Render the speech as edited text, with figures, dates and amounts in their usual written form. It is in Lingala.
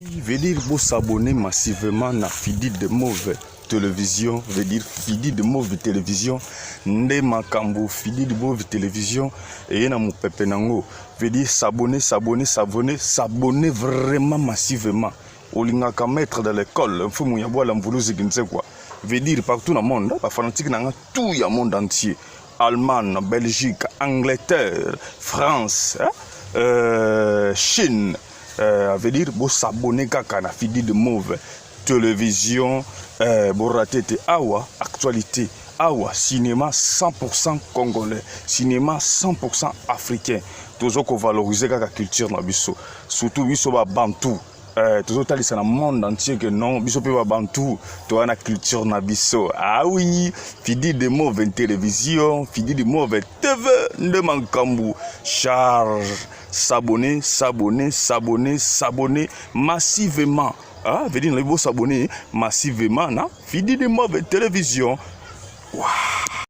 Veut dire pour s'abonner massivement à Fidi de Mauve télévision, veut dire Fidi de Mauve télévision, Nde Makambo, Fidi de Mauve télévision, et na mon pepe nango, veut dire s'abonner vraiment massivement. Au linga ka mettre dans l'école, il faut mouya boire l'amvoulouse qui quoi. Veut dire partout dans le monde, pas fanatique dans tout le monde entier. Allemagne, Belgique, Angleterre, France, Chine. Veut dire bon s'abonner kaka na Fidi de Mauve télévision bon rater awa actualité awa cinéma 100% congolais cinéma 100% africain toujours qu'on valoriser kaka culture na biso surtout biso ba bantu toujours talisa na monde entier que non biso pe ba bantu to na culture na biso ah oui Fidi de Mauve télévision Fidi de Mauve TV Nde Makambo charge s'abonner massivement. Ah, veut dire il faut s'abonner massivement na Fidi de Mauve télévision. Wow.